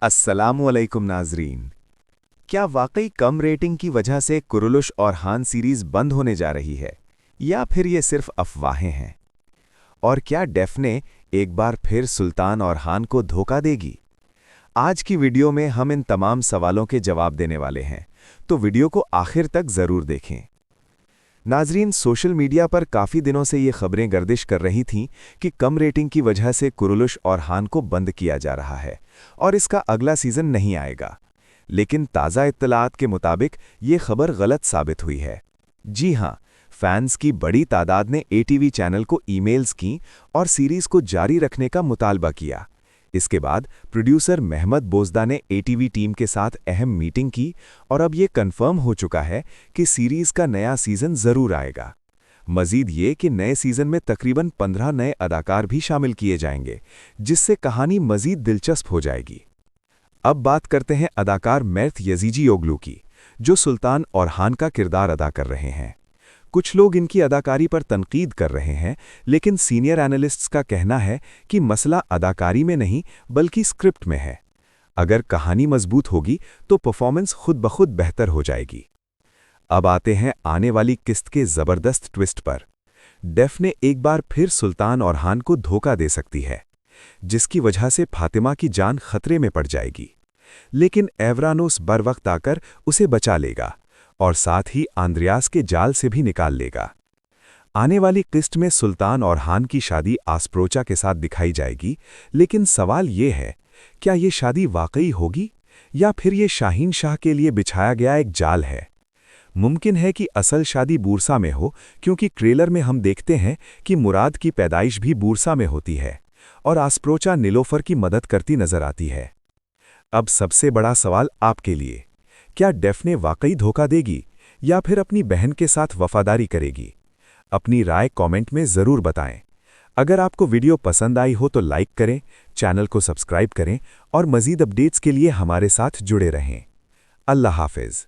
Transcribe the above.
अस्सलामुअलैकुम नाजरीन। क्या वाकई कम रेटिंग की वजह से कुरुलुश और हान सीरीज बंद होने जा रही है, या फिर ये सिर्फ अफवाहें हैं? और क्या डेफने एक बार फिर सुल्तान और हान को धोखा देगी? आज की वीडियो में हम इन तमाम सवालों के जवाब देने वाले हैं, तो वीडियो को आखिर तक जरूर देखें। नाजरीन, सोशल मीडिया पर काफ़ी दिनों से ये खबरें गर्दिश कर रही थीं कि कम रेटिंग की वजह से कुरुलुश और हान को बंद किया जा रहा है और इसका अगला सीज़न नहीं आएगा। लेकिन ताज़ा इत्तलात के मुताबिक ये खबर गलत साबित हुई है। जी हाँ, फैंस की बड़ी तादाद ने एटीवी चैनल को ईमेल्स की और सीरीज़ को जारी रखने का मुतालबा किया। इसके बाद प्रोड्यूसर महमद बोज़दा ने एटीवी टीम के साथ अहम मीटिंग की और अब ये कंफर्म हो चुका है कि सीरीज़ का नया सीज़न ज़रूर आएगा। मज़ीद ये कि नए सीज़न में तकरीबन 15 नए अदाकार भी शामिल किए जाएंगे, जिससे कहानी मज़ीद दिलचस्प हो जाएगी। अब बात करते हैं अदाकार मैर्थ यज़ीजीओग्लू की, जो सुल्तान और हान का किरदार अदा कर रहे हैं। कुछ लोग इनकी अदाकारी पर तनकीद कर रहे हैं, लेकिन सीनियर एनालिस्ट्स का कहना है कि मसला अदाकारी में नहीं बल्कि स्क्रिप्ट में है। अगर कहानी मजबूत होगी तो परफॉर्मेंस खुद ब खुद बेहतर हो जाएगी। अब आते हैं आने वाली किस्त के ज़बरदस्त ट्विस्ट पर। डेफने एक बार फिर सुल्तान और हान को धोखा दे सकती है, जिसकी वजह से फातिमा की जान खतरे में पड़ जाएगी। लेकिन एवरानोस बर वक्त आकर उसे बचा लेगा और साथ ही आंद्रियास के जाल से भी निकाल लेगा। आने वाली किस्त में सुल्तान और हान की शादी आस्प्रोचा के साथ दिखाई जाएगी, लेकिन सवाल ये है, क्या ये शादी वाकई होगी या फिर ये शाहीन शाह के लिए बिछाया गया एक जाल है? मुमकिन है कि असल शादी बूरसा में हो, क्योंकि ट्रेलर में हम देखते हैं कि मुराद की पैदाइश भी बूरसा में होती है और आस्प्रोचा नीलोफर की मदद करती नजर आती है। अब सबसे बड़ा सवाल आपके लिए, क्या डेफने वाकई धोखा देगी या फिर अपनी बहन के साथ वफादारी करेगी? अपनी राय कमेंट में ज़रूर बताएं। अगर आपको वीडियो पसंद आई हो तो लाइक करें, चैनल को सब्सक्राइब करें और मज़ीद अपडेट्स के लिए हमारे साथ जुड़े रहें। अल्लाह हाफ़िज़।